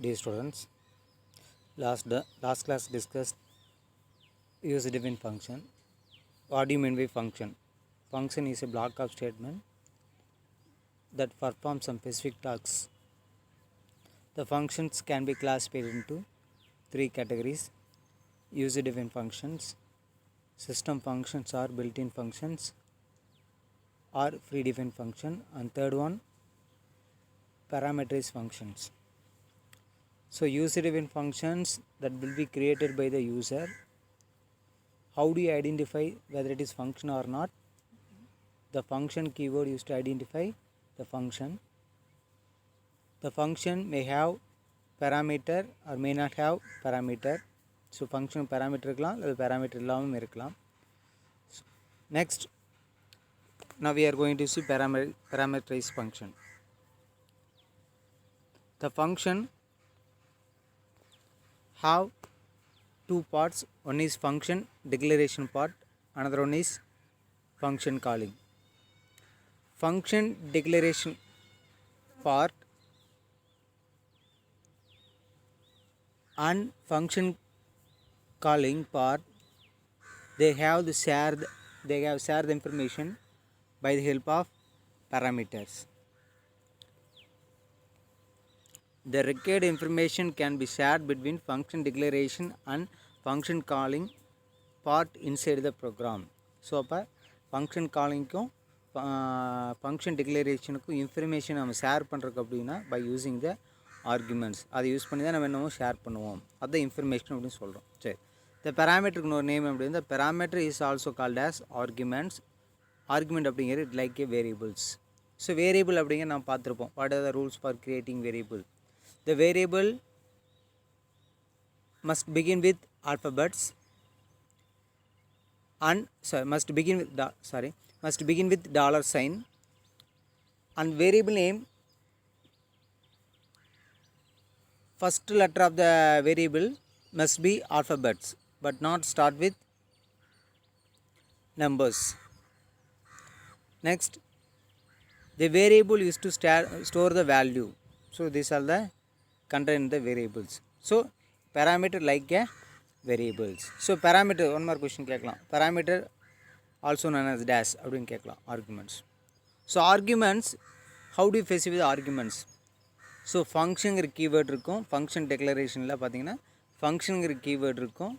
Dear students, last class discussed user-defined function. What do you mean by function? Function is a block of statement that performs some specific tasks. The functions can be classified into three categories: user-defined functions, system functions or built-in functions, or predefined function, and third one, parameterized functions. So user-defined functions that will be created by the user. How do you identify whether it is function or not? The function keyword used to identify the function. The function may have parameter or may not have parameter. So function parameter irukkalam or parameter illamum irukkalam. Next, now we are going to see parameterized function. The function have two parts. One is function declaration part, another one is function calling. Function declaration part and function calling part, they have shared the information by the help of parameters. The required information can be shared between function declaration and function calling part inside the program. So அப்போ function calling-க்கும் function declaration-க்கும் information நம்ம share பண்ணுறதுக்கு அப்படின்னா by using the arguments. அதை use பண்ணி தான் நம்ம என்னமோ share பண்ணுவோம். அதுதான் இன்ஃபர்மேஷன் அப்படின்னு சொல்கிறோம். சரி, இந்த பேராமீட்டருக்கு ஒரு நேம் அப்படி இந்த parameter is also called as arguments. Argument அப்படிங்கிறது லைக் ஏ வேரியபிள்ஸ். ஸோ வேரியபிள் அப்படிங்கிற நம்ம பார்த்துருப்போம். What are the rules for creating variable? The variable must begin with alphabets and must begin with dollar sign, and variable name, first letter of the variable must be alphabets but not start with numbers. Next, the variable is to store the value. So these are the contain the variables. So parameter like a variables. So parameter, one more question கேட்கலாம். Parameter also known as dash அப்படின்னு கேட்கலாம். Arguments. So arguments, how do you specify the arguments? So functionங்கிற keyword இருக்கும். Function declarationல பார்த்தீங்கன்னா functionங்கிற keyword இருக்கும்.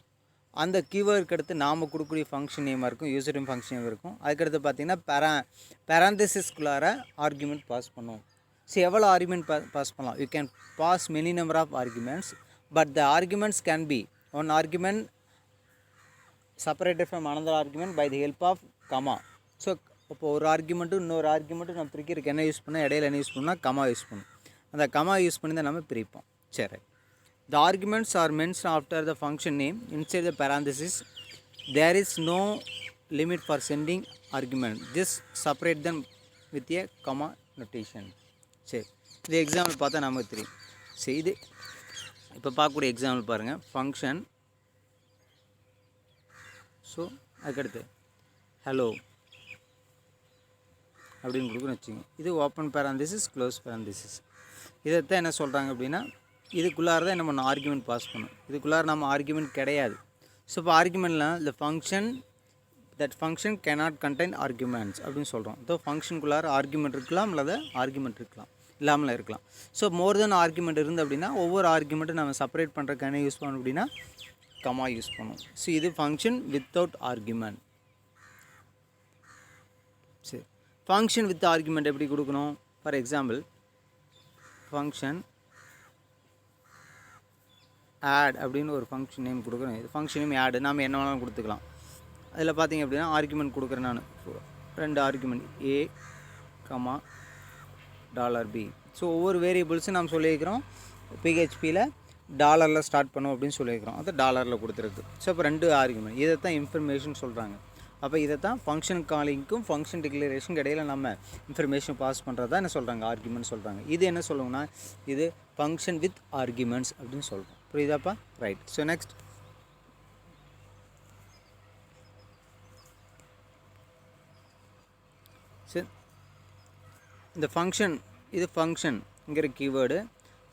அந்த கீவேர்டுக்கு அடுத்து நாம் கொடுக்கக்கூடிய ஃபங்க்ஷன் நேமாக இருக்கும், யூசர் நேம் ஃபங்க்ஷன் நேம் இருக்கும். அதுக்கடுத்து பார்த்தீங்கன்னா பேராந்தசிஸ்குள்ளார ஆர்குமெண்ட் பாஸ் பண்ணுவோம். ஸோ எவ்வளோ ஆர்குமெண்ட் பாஸ் பண்ணலாம்? You can pass many number of arguments, but the arguments can be one argument separated from another argument by the help of comma. So இப்போ ஒரு ஆர்குமெண்ட்டும் இன்னொரு ஆர்குமெண்ட்டும் நம்ம பிரிக்கிறதுக்கு என்ன யூஸ் பண்ணால், இடையில என்ன யூஸ் பண்ணால் கமா யூஸ் பண்ணணும். அந்த கமா யூஸ் பண்ணி தான் நம்ம பிரிப்போம். சரி, the arguments are mentioned after the function name inside the parenthesis. There is no limit for sending argument. Just separate them with a comma notation. சரி, இது எக்ஸாம்பிள் பார்த்தா நமக்கு தெரியும். சரி, இது இப்போ பார்க்கக்கூடிய எக்ஸாம்பிள் பாருங்கள். ஃபங்க்ஷன், ஸோ அதுக்கடுத்து ஹலோ அப்படின்னு கொடுக்குன்னு வச்சுங்க. இது ஓப்பன் பேராந்தசிஸ், க்ளோஸ் பேராந்தசிஸ். இதைத்தான் என்ன சொல்கிறாங்க அப்படின்னா, இதுக்குள்ளார தான் நம்ம ஆர்குமெண்ட் பாஸ் பண்ணணும். இதுக்குள்ளார நம்ம ஆர்குமெண்ட் கிடையாது. ஸோ இப்போ ஆர்குமெண்ட்லாம் இந்த function that function cannot contain arguments அப்படின்னு சொல்கிறோம். ஸோ ஃபங்க்ஷனுக்குள்ளார ஆர்குமெண்ட் இருக்கலாம், இல்லாத ஆர்குமெண்ட் இருக்கலாம், இல்லாமல் இருக்கலாம். ஸோ மோர் தென் ஆர்குமெண்ட் இருந்து அப்படின்னா ஒவ்வொரு ஆர்குமெண்ட்டும் நம்ம செப்பரேட் பண்ணுறதுக்கு என்ன யூஸ் பண்ணணும் அப்படின்னா கமா யூஸ் பண்ணுவோம். ஸோ இது ஃபங்க்ஷன் வித்தவுட் ஆர்குமெண்ட். சரி, ஃபங்க்ஷன் வித் ஆர்குமெண்ட் எப்படி கொடுக்கணும்? ஃபார் எக்ஸாம்பிள், ஃபங்க்ஷன் ஆட் அப்படின்னு ஒரு ஃபங்க்ஷன் நேம் கொடுக்குறேன். இது ஃபங்க்ஷன் நேம் ஆட், நாம் என்ன வேணாலும் கொடுத்துக்கலாம். அதில் பார்த்திங்க அப்படின்னா ஆர்குமெண்ட் கொடுக்குறேன் நான், 2 ஆர்குமெண்ட் ஏ கமா $b. ஸோ ஒவ்வொரு வேரியபிள்ஸும் நாம் சொல்லியிருக்கிறோம் பிஹெச்பியில் டாலரில் ஸ்டார்ட் பண்ணும் அப்படின்னு சொல்லியிருக்கிறோம். அது டாலரில் கொடுத்துருக்கு. ஸோ இப்போ 2 ஆர்குமெண்ட், இதை தான் இன்ஃபர்மேஷன் சொல்கிறாங்க. அப்போ இதை தான் ஃபங்க்ஷன் காலிங்க்கும் ஃபங்க்ஷன் டிக்ளரேஷனுக்கு இடையில நம்ம இன்ஃபர்மேஷன் பாஸ் பண்ணுறது தான் என்ன சொல்கிறாங்க, ஆர்குமெண்ட் சொல்கிறாங்க. இது என்ன சொல்லுவோம்னா, இது ஃபங்க்ஷன் வித் ஆர்குமெண்ட்ஸ் அப்படின்னு சொல்கிறோம். புரியுதாப்பா? ரைட். ஸோ நெக்ஸ்ட், சரி, இந்த ஃபங்க்ஷன், இது ஃபங்க்ஷன்ங்கிற கீவேர்டு.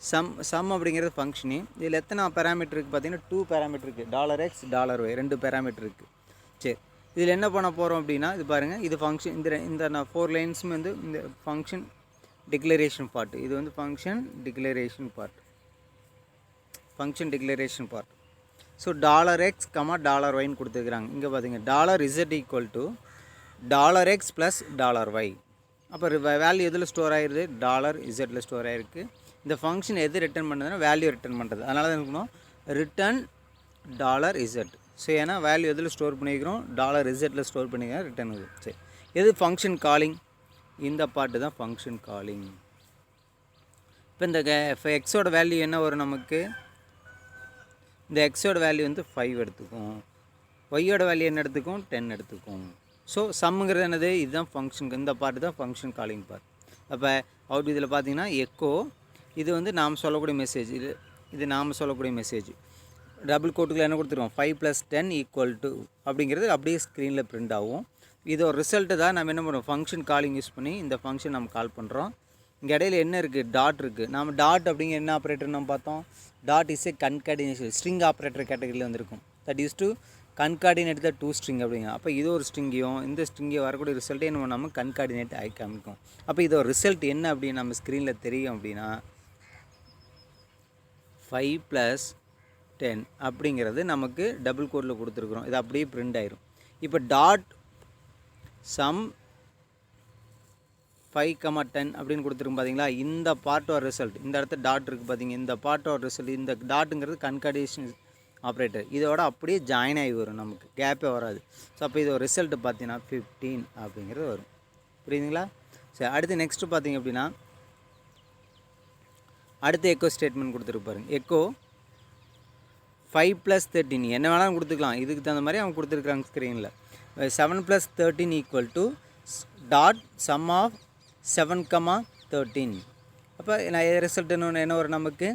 சம் அப்படிங்கிறது ஃபங்க்ஷனு. இதில் எத்தனை பேராமீட்டர் இருக்குது பார்த்தீங்கன்னா 2 பேராமீட்டர் இருக்குது. $x $y 2 பேராமீட்டர் இருக்குது. சரி, இதில் என்ன பண்ண போகிறோம் அப்படின்னா இது பாருங்கள், இது ஃபங்க்ஷன். இந்த நான் 4 லைன்ஸுமே வந்து இந்த ஃபங்க்ஷன் டிக்ளரேஷன் பார்ட். இது வந்து function declaration part. So $x, $y கொடுத்துருக்குறாங்க. இங்கே பார்த்தீங்க $z $x ப்ளஸ் $y. அப்போ வேல்யூ எதில் ஸ்டோர் ஆகிடுது? $zல ஸ்டோர் ஆகிருக்கு. இந்த ஃபங்க்ஷன் எது ரிட்டர்ன் பண்ணுறதுன்னா வேல்யூ ரிட்டர்ன் பண்ணுறது. அதனால தான் இருக்கணும் ரிட்டர்ன் $z. ஸோ ஏன்னா வேல்யூ எதில் ஸ்டோர் பண்ணிக்கிறோம்? $zல ஸ்டோர் பண்ணிக்கிறோம், ரிட்டர்ன் இது. சரி, எது ஃபங்க்ஷன் காலிங்? இந்த பார்ட்டு தான் ஃபங்க்ஷன் காலிங். இப்போ இந்த எக்ஸோட வேல்யூ என்ன வரும் நமக்கு? இந்த எக்ஸோட வேல்யூ வந்து 5 எடுத்துக்கும். ஒய்யோட வேல்யூ என்ன எடுத்துக்கும்? 10 எடுத்துக்கும். ஸோ சம்முங்கிறது என்னது? இதுதான் ஃபங்க்ஷன். இந்த பார்ட்டு தான் ஃபங்க்ஷன் காலிங் பார்ட். அப்போ அவுட் இதில் பார்த்தீங்கன்னா எக்கோ, இது வந்து நாம் சொல்லக்கூடிய மெசேஜ். இது நாம் சொல்லக்கூடிய மெசேஜ். டபுள் கோட்டுக்குள்ள என்ன கொடுத்துருவோம்? 5 + 10 = அப்படிங்கிறது அப்படியே ஸ்க்ரீனில் பிரிண்ட் ஆகும். இது ஒரு ரிசல்ட்டு தான் நம்ம என்ன பண்ணுறோம்? ஃபங்க்ஷன் காலிங் யூஸ் பண்ணி இந்த ஃபங்க்ஷன் நம்ம கால் பண்ணுறோம். இங்கே இடையில என்ன இருக்குது? டாட் இருக்குது. நம்ம டாட் அப்படிங்கிற என்ன ஆப்ரேட்டர் நம்ம பார்த்தோம்? Dot is a concatenation string operator கேட்டகரியில் வந்திருக்கும். That use to கன்கார்டினேட் the 2 string அப்படிங்க. அப்போ இது ஒரு ஸ்ட்ரிங்கையும் இந்த ஸ்ட்ரிங்கை வரக்கூடிய ரிசல்ட்டே என்ன பண்ணாமல் கன்கார்டினேட் ஆகி காமிக்கும். அப்போ இது ஒரு ரிசல்ட் என்ன அப்படின்னு நம்ம ஸ்க்ரீனில் தெரியும் அப்படின்னா 5 + 10 அப்படிங்கிறது நமக்கு டபுள் கோட்டில் கொடுத்துருக்குறோம். இது அப்படியே பிரிண்ட் ஆயிரும். இப்போ டாட் சம் 5, 10 அப்படின்னு கொடுத்துருக்கும் பார்த்தீங்களா? இந்த பார்ட் ஆர் ரிசல்ட். இந்த இடத்துல டாட் இருக்குது பார்த்தீங்க, இந்த பார்ட் ஆர் ரிசல்ட். இந்த டாட்டுங்கிறது கன்கார்டினேஷன் ஆப்ரேட்டர். இதோட அப்படியே ஜாயின் ஆகி வரும், நமக்கு கேப்பே வராது. ஸோ அப்போ இது ஒரு ரிசல்ட்டு பார்த்தீங்கன்னா 15 அப்படிங்கிறது வரும். புரியுதுங்களா? சரி, அடுத்து நெக்ஸ்ட்டு பார்த்தீங்க அப்படின்னா அடுத்து எக்கோ ஸ்டேட்மெண்ட் கொடுத்துருப்பாரு. எக்கோ 5 + 13 என்ன வேணாலும் கொடுத்துக்கலாம். இதுக்கு தகுந்த மாதிரி அவங்க கொடுத்துருக்குறாங்க ஸ்க்ரீனில். 7 + 13 = டாட் சம் ஆஃப் 7, 13. அப்போ நான் ரிசல்ட் என்ன வரும் நமக்கு?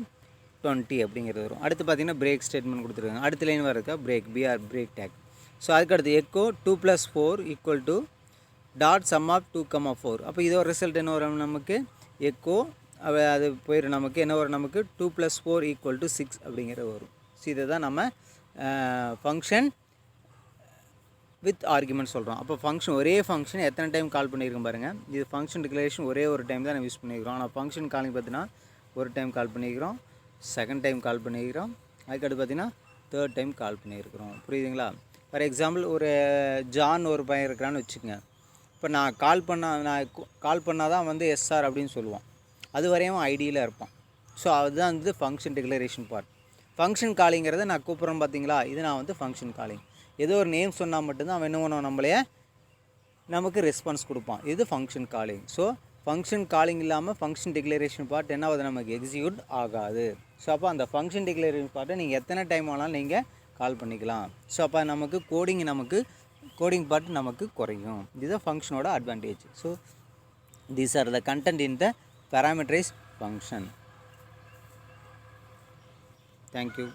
20 அப்படிங்கிறது வரும். அடுத்து பார்த்தீங்கன்னா பிரேக் ஸ்டேட்மெண்ட் கொடுத்துருக்காங்க. அடுத்த லைன் வரதுக்கா பிரேக், பிரேக் டேக். ஸோ அதுக்கு அடுத்து எக்கோ 2 + 4 = டாட் சம் ஆஃப் 2, 4. அப்போ இதோட ரிசல்ட் என்ன வரும் நமக்கு? எக்கோ அது போயிடும். நமக்கு என்ன வரும்? நமக்கு 2 + 4 = 6 அப்படிங்கிற வரும். ஸோ இதை தான் நம்ம ஃபங்க்ஷன் வித் ஆர்குமெண்ட் சொல்கிறோம். அப்போ ஃபங்க்ஷன் ஒரே ஃபங்க்ஷன் எத்தனை டைம் கால் பண்ணியிருக்கோம் பாருங்கள். இது ஃபங்க்ஷன் டிக்ளரேஷன் ஒரே ஒரு டைம் தான் நம்ம யூஸ் பண்ணிக்கிறோம். ஆனால் ஃபங்க்ஷன் காலிங் பார்த்தீங்கன்னா ஒரு டைம் கால் பண்ணிக்கிறோம், செகண்ட் டைம் கால் பண்ணிக்கிறோம், அதுக்கடுத்து பார்த்தீங்கன்னா தேர்ட் டைம் கால் பண்ணியிருக்கிறோம். புரியுதுங்களா? ஃபார் எக்ஸாம்பிள் ஒரு ஜான் ஒரு பையன் இருக்கிறான்னு வச்சுக்கோங்க. இப்போ நான் கால் பண்ணால் தான் வந்து எஸ்ஆர் அப்படின்னு சொல்லுவான். அது வரையும் ஐடியில் இருப்பான். ஸோ அதுதான் வந்து ஃபங்க்ஷன் டிக்ளரேஷன் பார்ட். ஃபங்க்ஷன் காலிங்கிறத நான் கூப்பிட்றேன் பார்த்தீங்களா? இது நான் வந்து ஃபங்க்ஷன் காலிங். ஏதோ ஒரு நேம் சொன்னால் மட்டும்தான் அவன் என்ன பண்ணுவான்? நமக்கு ரெஸ்பான்ஸ் கொடுப்பான். இது function calling. So function calling இல்லாமல் ஃபங்க்ஷன் டிக்ளரேஷன் பார்ட் என்ன ஆகுது? நமக்கு எக்ஸிக்யூட் ஆகாது. ஸோ அப்போ அந்த ஃபங்க்ஷன் டிக்ளரேஷன் பார்ட்டை நீங்கள் எத்தனை டைம் ஆனாலும் நீங்கள் கால் பண்ணிக்கலாம். ஸோ அப்போ நமக்கு கோடிங் பார்ட் நமக்கு குறையும். இதுதான் ஃபங்க்ஷனோட advantage. So these are the content in the parameterized function. Thank you.